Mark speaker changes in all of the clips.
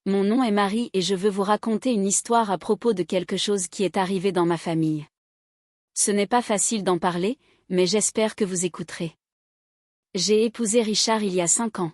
Speaker 1: Mon nom est Marie et je veux vous raconter une histoire à propos de quelque chose qui est arrivé dans ma famille. Ce n'est pas facile d'en parler, mais j'espère que vous écouterez. J'ai épousé Richard il y a 5 ans.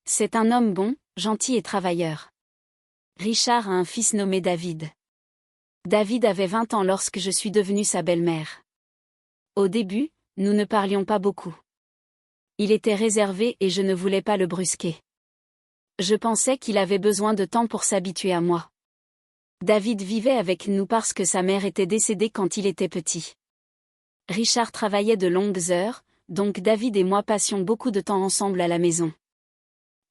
Speaker 1: C'est un homme bon, gentil et travailleur. Richard a un fils nommé David. David avait 20 ans lorsque je suis devenue sa belle-mère. Au début, nous ne parlions pas beaucoup. Il était réservé et je ne voulais pas le brusquer. Je pensais qu'il avait besoin de temps pour s'habituer à moi. David vivait avec nous parce que sa mère était décédée quand il était petit. Richard travaillait de longues heures, donc David et moi passions beaucoup de temps ensemble à la maison.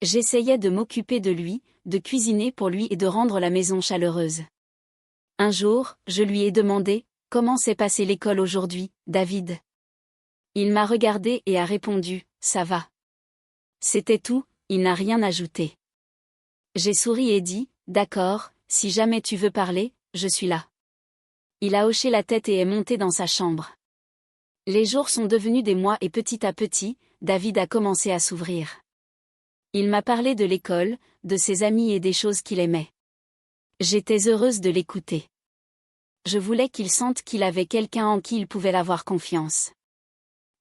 Speaker 1: J'essayais de m'occuper de lui, de cuisiner pour lui et de rendre la maison chaleureuse. Un jour, je lui ai demandé « Comment s'est passée l'école aujourd'hui, David ?» Il m'a regardé et a répondu « Ça va ». C'était tout, il n'a rien ajouté. J'ai souri et dit « D'accord, si jamais tu veux parler, je suis là ». Il a hoché la tête et est monté dans sa chambre. Les jours sont devenus des mois et petit à petit, David a commencé à s'ouvrir. Il m'a parlé de l'école, de ses amis et des choses qu'il aimait. J'étais heureuse de l'écouter. Je voulais qu'il sente qu'il avait quelqu'un en qui il pouvait avoir confiance.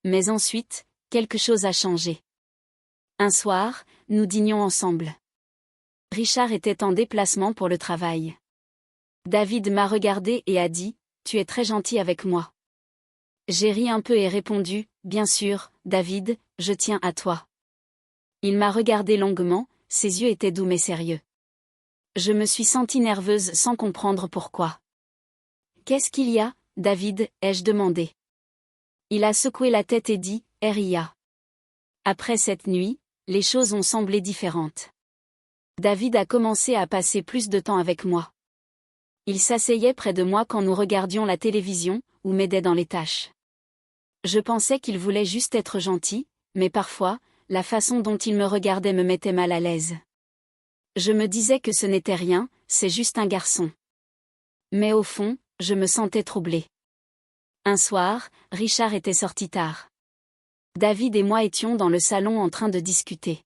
Speaker 1: Mais ensuite, quelque chose a changé. Un soir, nous dînions ensemble. Richard était en déplacement pour le travail. David m'a regardé et a dit « Tu es très gentil avec moi ». J'ai ri un peu et répondu « Bien sûr, David, je tiens à toi ». Il m'a regardé longuement, ses yeux étaient doux mais sérieux. Je me suis sentie nerveuse sans comprendre pourquoi. « Qu'est-ce qu'il y a, David ?» ai-je demandé. Il a secoué la tête et dit « Ria ». Après cette nuit, les choses ont semblé différentes. David a commencé à passer plus de temps avec moi. Il s'asseyait près de moi quand nous regardions la télévision, ou m'aidait dans les tâches. Je pensais qu'il voulait juste être gentil, mais parfois, la façon dont il me regardait me mettait mal à l'aise. Je me disais que ce n'était rien, c'est juste un garçon. Mais au fond, je me sentais troublée. Un soir, Richard était sorti tard. David et moi étions dans le salon en train de discuter.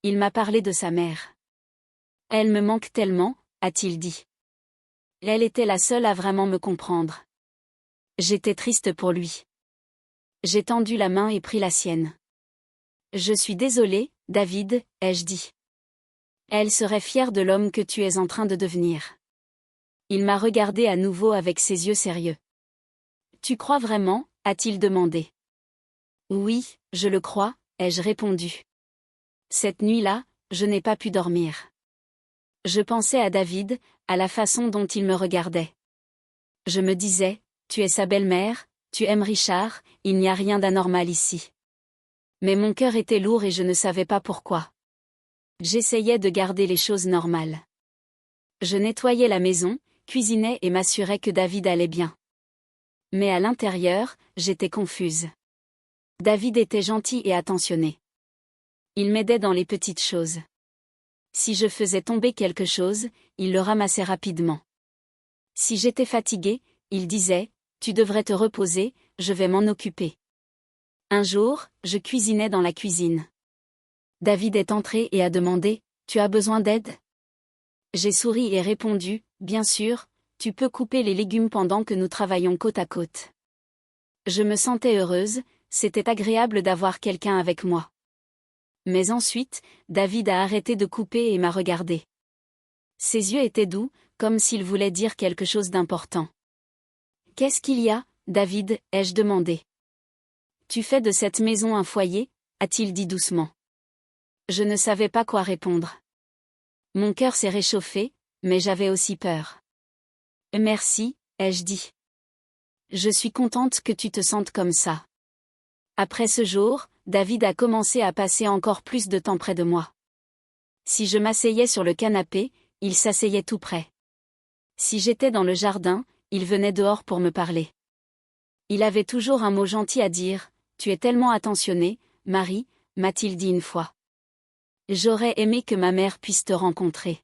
Speaker 1: Il m'a parlé de sa mère. « Elle me manque tellement », a-t-il dit. Elle était la seule à vraiment me comprendre. J'étais triste pour lui. J'ai tendu la main et pris la sienne. « Je suis désolée, David », ai-je dit. Elle serait fière de l'homme que tu es en train de devenir. Il m'a regardé à nouveau avec ses yeux sérieux. « Tu crois vraiment ?» a-t-il demandé. « Oui, je le crois », ai-je répondu. Cette nuit-là, je n'ai pas pu dormir. Je pensais à David, à la façon dont il me regardait. Je me disais, tu es sa belle-mère, tu aimes Richard, il n'y a rien d'anormal ici. Mais mon cœur était lourd et je ne savais pas pourquoi. J'essayais de garder les choses normales. Je nettoyais la maison, cuisinais et m'assurais que David allait bien. Mais à l'intérieur, j'étais confuse. David était gentil et attentionné. Il m'aidait dans les petites choses. Si je faisais tomber quelque chose, il le ramassait rapidement. Si j'étais fatiguée, il disait « Tu devrais te reposer, je vais m'en occuper ». Un jour, je cuisinais dans la cuisine. David est entré et a demandé « Tu as besoin d'aide ?» J'ai souri et répondu « Bien sûr, tu peux couper les légumes pendant que nous travaillons côte à côte. » Je me sentais heureuse, c'était agréable d'avoir quelqu'un avec moi. Mais ensuite, David a arrêté de couper et m'a regardé. Ses yeux étaient doux, comme s'il voulait dire quelque chose d'important. « Qu'est-ce qu'il y a, David ?» ai-je demandé. « Tu fais de cette maison un foyer ?» a-t-il dit doucement. Je ne savais pas quoi répondre. Mon cœur s'est réchauffé, mais j'avais aussi peur. « Merci », ai-je dit. « Je suis contente que tu te sentes comme ça. » Après ce jour, David a commencé à passer encore plus de temps près de moi. Si je m'asseyais sur le canapé, il s'asseyait tout près. Si j'étais dans le jardin, il venait dehors pour me parler. Il avait toujours un mot gentil à dire, « Tu es tellement attentionnée, Marie », m'a-t-il dit une fois. J'aurais aimé que ma mère puisse te rencontrer.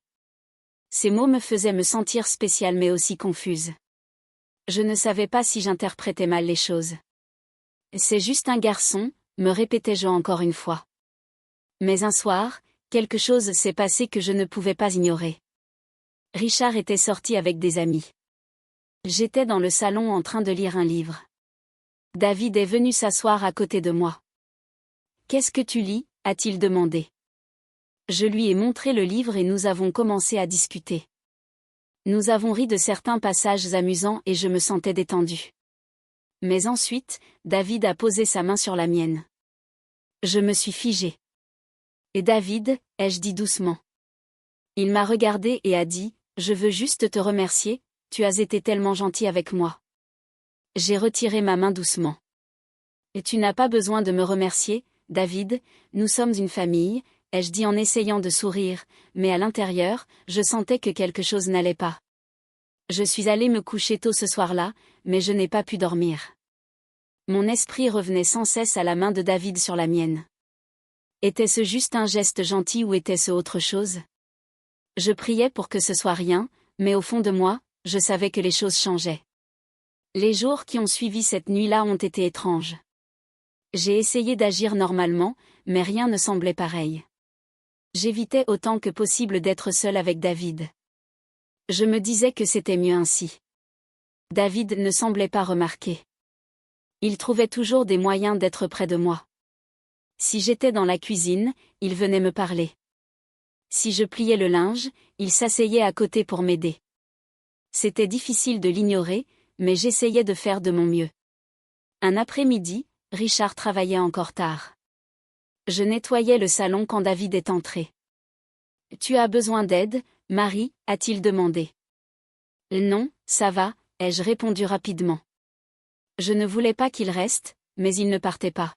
Speaker 1: Ces mots me faisaient me sentir spéciale mais aussi confuse. Je ne savais pas si j'interprétais mal les choses. « C'est juste un garçon », me répétais-je encore une fois. Mais un soir, Quelque chose s'est passé que je ne pouvais pas ignorer. Richard était sorti avec des amis. J'étais dans le salon en train de lire un livre. David est venu s'asseoir à côté de moi. « Qu'est-ce que tu lis » a-t-il demandé. Je lui ai montré le livre et nous avons commencé à discuter. Nous avons ri de certains passages amusants et je me sentais détendue. Mais ensuite, David a posé sa main sur la mienne. Je me suis figée. « Et David » ai-je dit doucement. Il m'a regardé et a dit « Je veux juste te remercier, tu as été tellement gentil avec moi. » J'ai retiré ma main doucement. « Et tu n'as pas besoin de me remercier, David, nous sommes une famille » ai-je dit en essayant de sourire, mais à l'intérieur, je sentais que quelque chose n'allait pas. Je suis allée me coucher tôt ce soir-là, mais je n'ai pas pu dormir. Mon esprit revenait sans cesse à la main de David sur la mienne. Était-ce juste un geste gentil ou était-ce autre chose? Je priais pour que ce soit rien, mais au fond de moi, je savais que les choses changeaient. Les jours qui ont suivi cette nuit-là ont été étranges. J'ai essayé d'agir normalement, mais rien ne semblait pareil. J'évitais autant que possible d'être seule avec David. Je me disais que c'était mieux ainsi. David ne semblait pas remarquer. Il trouvait toujours des moyens d'être près de moi. Si j'étais dans la cuisine, il venait me parler. Si je pliais le linge, il s'asseyait à côté pour m'aider. C'était difficile de l'ignorer, mais j'essayais de faire de mon mieux. Un après-midi, Richard travaillait encore tard. Je nettoyais le salon quand David est entré. « Tu as besoin d'aide, Marie » a-t-il demandé. « Non, ça va » ai-je répondu rapidement. Je ne voulais pas qu'il reste, mais il ne partait pas.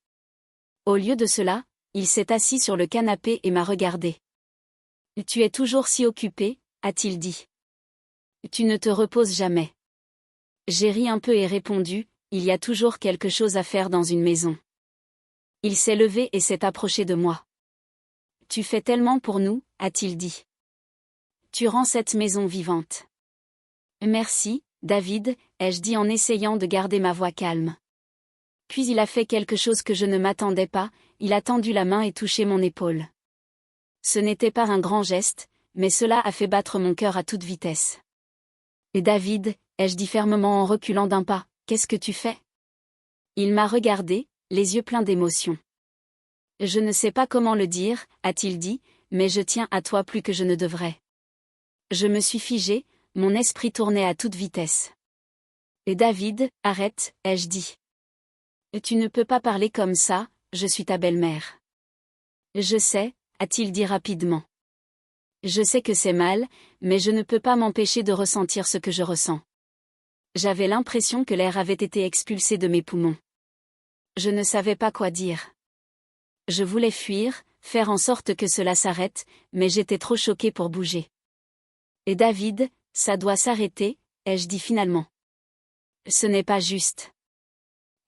Speaker 1: Au lieu de cela, il s'est assis sur le canapé et m'a regardé. « Tu es toujours si occupé » a-t-il dit. « Tu ne te reposes jamais. » J'ai ri un peu et répondu, « Il y a toujours quelque chose à faire dans une maison. » Il s'est levé et s'est approché de moi. « Tu fais tellement pour nous » a-t-il dit. « Tu rends cette maison vivante. »« Merci, David » ai-je dit en essayant de garder ma voix calme. Puis il a fait quelque chose que je ne m'attendais pas, il a tendu la main et touché mon épaule. Ce n'était pas un grand geste, mais cela a fait battre mon cœur à toute vitesse. « Et David » ai-je dit fermement en reculant d'un pas, « qu'est-ce que tu fais ?» Il m'a regardé, les yeux pleins d'émotion. « Je ne sais pas comment le dire » a-t-il dit, « mais je tiens à toi plus que je ne devrais. » Je me suis figée, mon esprit tournait à toute vitesse. « Et David, arrête » ai-je dit. « Tu ne peux pas parler comme ça, je suis ta belle-mère. »« Je sais » a-t-il dit rapidement. « Je sais que c'est mal, mais je ne peux pas m'empêcher de ressentir ce que je ressens. » J'avais l'impression que l'air avait été expulsé de mes poumons. Je ne savais pas quoi dire. Je voulais fuir, faire en sorte que cela s'arrête, mais j'étais trop choquée pour bouger. « Et David, ça doit s'arrêter » ai-je dit finalement. « Ce n'est pas juste.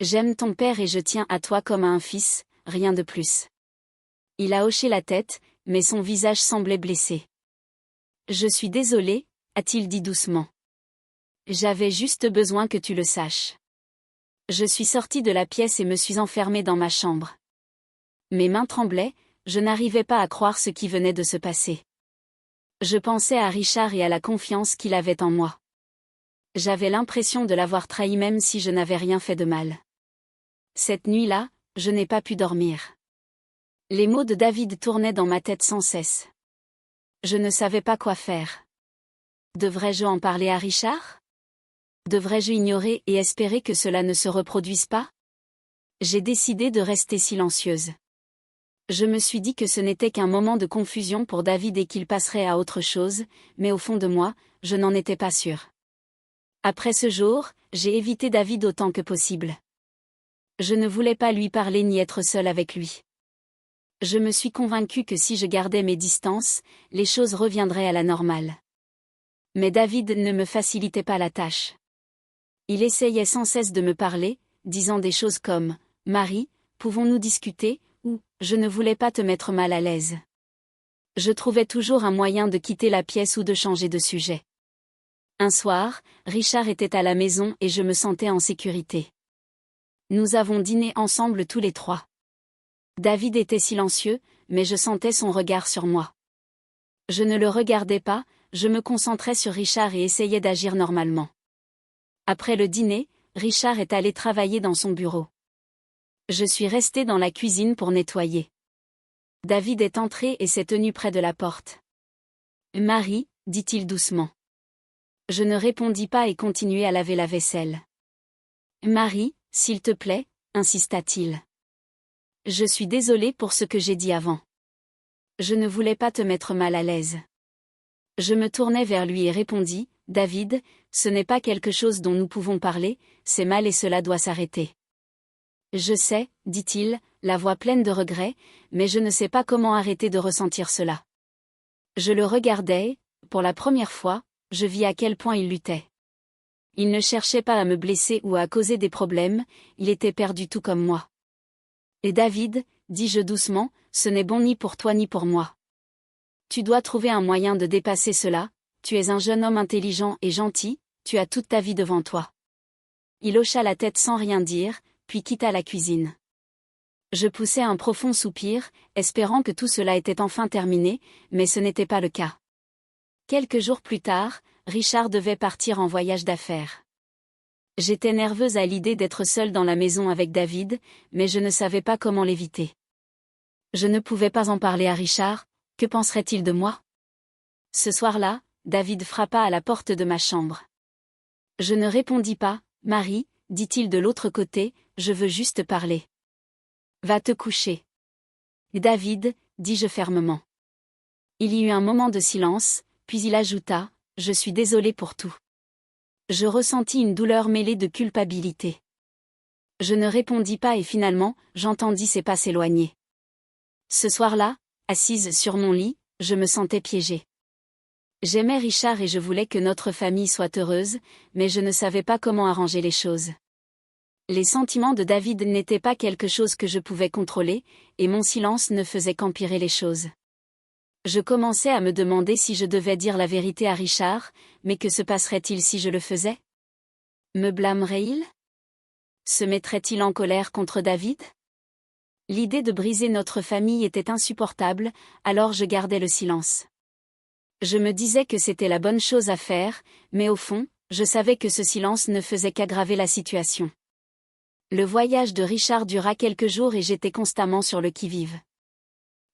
Speaker 1: J'aime ton père et je tiens à toi comme à un fils, rien de plus. » Il a hoché la tête, mais son visage semblait blessé. « Je suis désolée » a-t-il dit doucement. « J'avais juste besoin que tu le saches. » Je suis sortie de la pièce et me suis enfermée dans ma chambre. Mes mains tremblaient, je n'arrivais pas à croire ce qui venait de se passer. Je pensais à Richard et à la confiance qu'il avait en moi. J'avais l'impression de l'avoir trahi même si je n'avais rien fait de mal. Cette nuit-là, je n'ai pas pu dormir. Les mots de David tournaient dans ma tête sans cesse. Je ne savais pas quoi faire. Devrais-je en parler à Richard ? Devrais-je ignorer et espérer que cela ne se reproduise pas ? J'ai décidé de rester silencieuse. Je me suis dit que ce n'était qu'un moment de confusion pour David et qu'il passerait à autre chose, mais au fond de moi, je n'en étais pas sûre. Après ce jour, j'ai évité David autant que possible. Je ne voulais pas lui parler ni être seule avec lui. Je me suis convaincue que si je gardais mes distances, les choses reviendraient à la normale. Mais David ne me facilitait pas la tâche. Il essayait sans cesse de me parler, disant des choses comme « Marie, pouvons-nous discuter ?» ou « Je ne voulais pas te mettre mal à l'aise. » Je trouvais toujours un moyen de quitter la pièce ou de changer de sujet. Un soir, Richard était à la maison et je me sentais en sécurité. Nous avons dîné ensemble tous les trois. David était silencieux, mais je sentais son regard sur moi. Je ne le regardais pas, je me concentrais sur Richard et essayais d'agir normalement. Après le dîner, Richard est allé travailler dans son bureau. Je suis restée dans la cuisine pour nettoyer. David est entré et s'est tenu près de la porte. « Marie » dit-il doucement. Je ne répondis pas et continuai à laver la vaisselle. « Marie, s'il te plaît » insista-t-il. « Je suis désolée pour ce que j'ai dit avant. Je ne voulais pas te mettre mal à l'aise. » Je me tournai vers lui et répondis, « David, ce n'est pas quelque chose dont nous pouvons parler, c'est mal et cela doit s'arrêter. » « Je sais, » dit-il, la voix pleine de regret, « mais je ne sais pas comment arrêter de ressentir cela. » Je le regardais, pour la première fois, je vis à quel point il luttait. Il ne cherchait pas à me blesser ou à causer des problèmes, il était perdu tout comme moi. « Et David, » dis-je doucement, « ce n'est bon ni pour toi ni pour moi. Tu dois trouver un moyen de dépasser cela, tu es un jeune homme intelligent et gentil, tu as toute ta vie devant toi. » Il hocha la tête sans rien dire, puis quitta la cuisine. Je poussai un profond soupir, espérant que tout cela était enfin terminé, mais ce n'était pas le cas. Quelques jours plus tard, Richard devait partir en voyage d'affaires. J'étais nerveuse à l'idée d'être seule dans la maison avec David, mais je ne savais pas comment l'éviter. Je ne pouvais pas en parler à Richard, que penserait-il de moi? Ce soir-là, David frappa à la porte de ma chambre. Je ne répondis pas. « Marie » dit-il de l'autre côté, « je veux juste parler. » « Va te coucher. »« David » dis-je fermement. Il y eut un moment de silence, puis il ajouta, « Je suis désolé pour tout. » Je ressentis une douleur mêlée de culpabilité. Je ne répondis pas et finalement, j'entendis ses pas s'éloigner. Ce soir-là, assise sur mon lit, je me sentais piégée. J'aimais Richard et je voulais que notre famille soit heureuse, mais je ne savais pas comment arranger les choses. Les sentiments de David n'étaient pas quelque chose que je pouvais contrôler, et mon silence ne faisait qu'empirer les choses. Je commençais à me demander si je devais dire la vérité à Richard, mais que se passerait-il si je le faisais? Me blâmerait-il? Se mettrait-il en colère contre David? L'idée de briser notre famille était insupportable, alors je gardais le silence. Je me disais que c'était la bonne chose à faire, mais au fond, je savais que ce silence ne faisait qu'aggraver la situation. Le voyage de Richard dura quelques jours et j'étais constamment sur le qui-vive.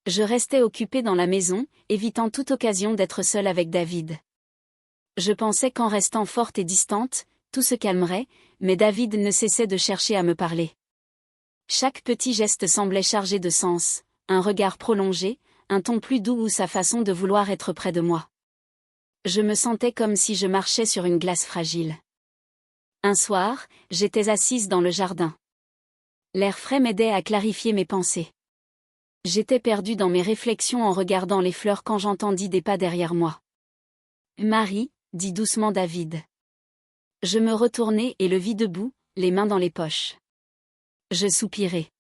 Speaker 1: Je restais occupée dans la maison, évitant toute occasion d'être seule avec David. Je pensais qu'en restant forte et distante, tout se calmerait, mais David ne cessait de chercher à me parler. Chaque petit geste semblait chargé de sens, un regard prolongé, un ton plus doux ou sa façon de vouloir être près de moi. Je me sentais comme si je marchais sur une glace fragile. Un soir, j'étais assise dans le jardin. L'air frais m'aidait à clarifier mes pensées. J'étais perdue dans mes réflexions en regardant les fleurs quand j'entendis des pas derrière moi. « Marie » dit doucement David. Je me retournai et le vis debout, les mains dans les poches. Je soupirai.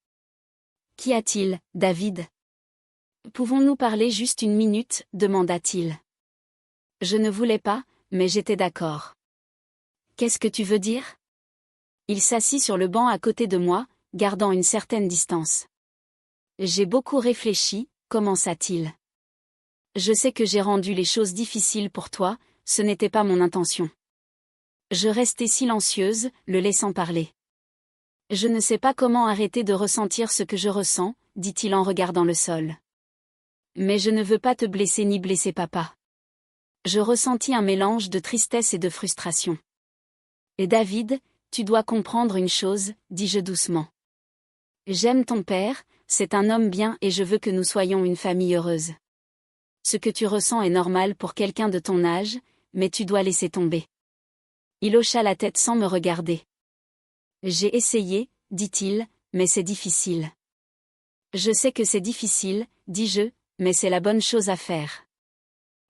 Speaker 1: « Qu'y a-t-il, David ? » « Pouvons-nous parler juste une minute » demanda-t-il. Je ne voulais pas, mais j'étais d'accord. « Qu'est-ce que tu veux dire ?» Il s'assit sur le banc à côté de moi, gardant une certaine distance. « J'ai beaucoup réfléchi » commença-t-il. « Je sais que j'ai rendu les choses difficiles pour toi, ce n'était pas mon intention. » Je restai silencieuse, le laissant parler. « Je ne sais pas comment arrêter de ressentir ce que je ressens » dit-il en regardant le sol. « Mais je ne veux pas te blesser ni blesser papa. » Je ressentis un mélange de tristesse et de frustration. « Et David, tu dois comprendre une chose, » dis-je doucement. « J'aime ton père, c'est un homme bien et je veux que nous soyons une famille heureuse. Ce que tu ressens est normal pour quelqu'un de ton âge, mais tu dois laisser tomber. » Il hocha la tête sans me regarder. « J'ai essayé, » dit-il, « mais c'est difficile. » « Je sais que c'est difficile, » dis-je, « mais c'est la bonne chose à faire.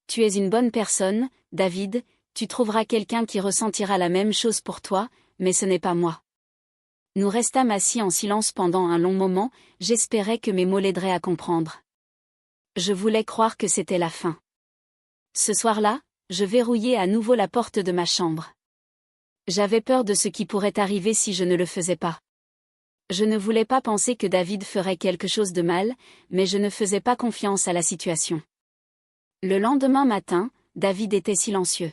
Speaker 1: Tu es une bonne personne, David, tu trouveras quelqu'un qui ressentira la même chose pour toi, mais ce n'est pas moi. » Nous restâmes assis en silence pendant un long moment, j'espérais que mes mots l'aideraient à comprendre. Je voulais croire que c'était la fin. Ce soir-là, je verrouillai à nouveau la porte de ma chambre. J'avais peur de ce qui pourrait arriver si je ne le faisais pas. Je ne voulais pas penser que David ferait quelque chose de mal, mais je ne faisais pas confiance à la situation. Le lendemain matin, David était silencieux.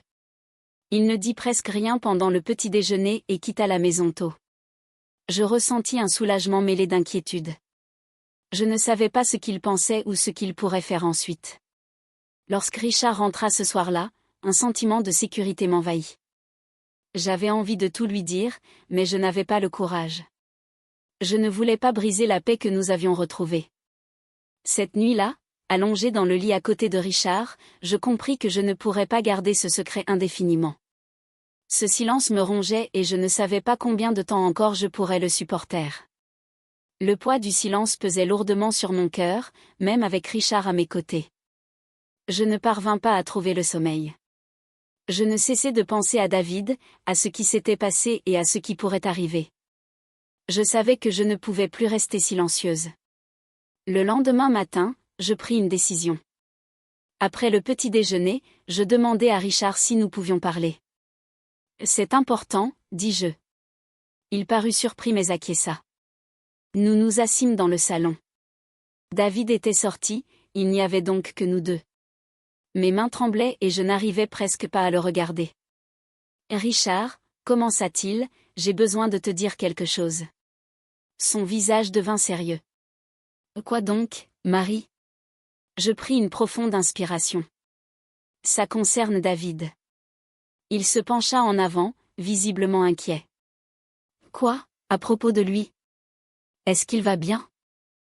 Speaker 1: Il ne dit presque rien pendant le petit déjeuner et quitta la maison tôt. Je ressentis un soulagement mêlé d'inquiétude. Je ne savais pas ce qu'il pensait ou ce qu'il pourrait faire ensuite. Lorsque Richard rentra ce soir-là, un sentiment de sécurité m'envahit. J'avais envie de tout lui dire, mais je n'avais pas le courage. Je ne voulais pas briser la paix que nous avions retrouvée. Cette nuit-là, allongée dans le lit à côté de Richard, je compris que je ne pourrais pas garder ce secret indéfiniment. Ce silence me rongeait et je ne savais pas combien de temps encore je pourrais le supporter. Le poids du silence pesait lourdement sur mon cœur, même avec Richard à mes côtés. Je ne parvins pas à trouver le sommeil. Je ne cessais de penser à David, à ce qui s'était passé et à ce qui pourrait arriver. Je savais que je ne pouvais plus rester silencieuse. Le lendemain matin, je pris une décision. Après le petit déjeuner, je demandai à Richard si nous pouvions parler. « C'est important, dis-je. » Il parut surpris mais acquiesça. Nous nous assîmes dans le salon. David était sorti, il n'y avait donc que nous deux. Mes mains tremblaient et je n'arrivais presque pas à le regarder. « Richard, commença-t-il, j'ai besoin de te dire quelque chose. » Son visage devint sérieux. « Quoi donc, Marie ?» Je pris une profonde inspiration. « Ça concerne David. » Il se pencha en avant, visiblement inquiet. « Quoi, à propos de lui? Est-ce qu'il va bien? »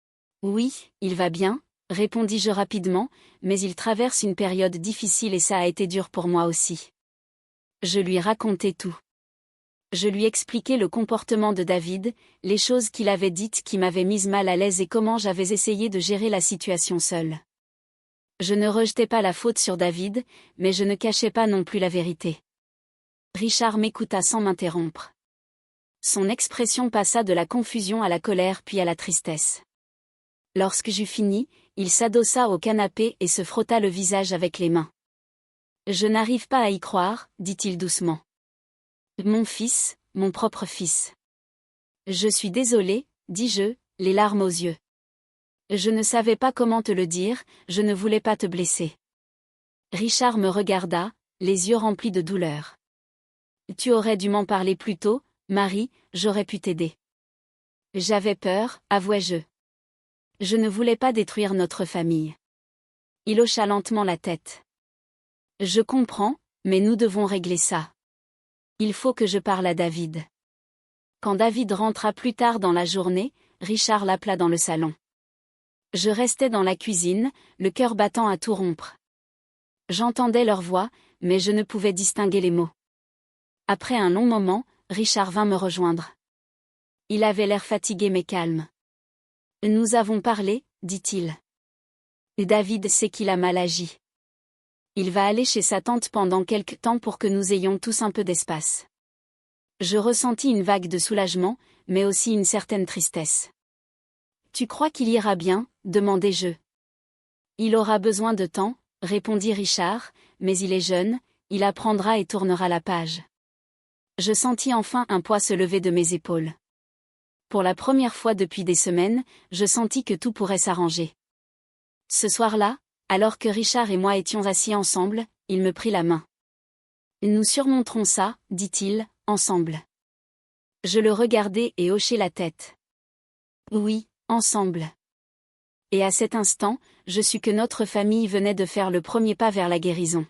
Speaker 1: « Oui, il va bien, » répondis-je rapidement, mais il traverse une période difficile et ça a été dur pour moi aussi. Je lui racontai tout. Je lui expliquai le comportement de David, les choses qu'il avait dites qui m'avaient mise mal à l'aise et comment j'avais essayé de gérer la situation seule. Je ne rejetais pas la faute sur David, mais je ne cachais pas non plus la vérité. Richard m'écouta sans m'interrompre. Son expression passa de la confusion à la colère puis à la tristesse. Lorsque j'eus fini, il s'adossa au canapé et se frotta le visage avec les mains. « Je n'arrive pas à y croire, dit-il doucement. Mon fils, mon propre fils. Je suis désolé, dis-je, les larmes aux yeux. Je ne savais pas comment te le dire, je ne voulais pas te blesser. Richard me regarda, les yeux remplis de douleur. Tu aurais dû m'en parler plus tôt, Marie, j'aurais pu t'aider. J'avais peur, avouai-je. Je ne voulais pas détruire notre famille. Il hocha lentement la tête. Je comprends, mais nous devons régler ça. Il faut que je parle à David. Quand David rentra plus tard dans la journée, Richard l'appela dans le salon. Je restais dans la cuisine, le cœur battant à tout rompre. J'entendais leur voix, mais je ne pouvais distinguer les mots. Après un long moment, Richard vint me rejoindre. Il avait l'air fatigué mais calme. « Nous avons parlé, dit-il. David sait qu'il a mal agi. Il va aller chez sa tante pendant quelque temps pour que nous ayons tous un peu d'espace. » Je ressentis une vague de soulagement, mais aussi une certaine tristesse. « Tu crois qu'il ira bien ?» demandai-je. « Il aura besoin de temps, » répondit Richard, « mais il est jeune, il apprendra et tournera la page. » Je sentis enfin un poids se lever de mes épaules. Pour la première fois depuis des semaines, je sentis que tout pourrait s'arranger. Ce soir-là, alors que Richard et moi étions assis ensemble, il me prit la main. « Nous surmonterons ça, dit-il, ensemble. » Je le regardai et hochai la tête. « Oui, ensemble. » Et à cet instant, je sus que notre famille venait de faire le premier pas vers la guérison.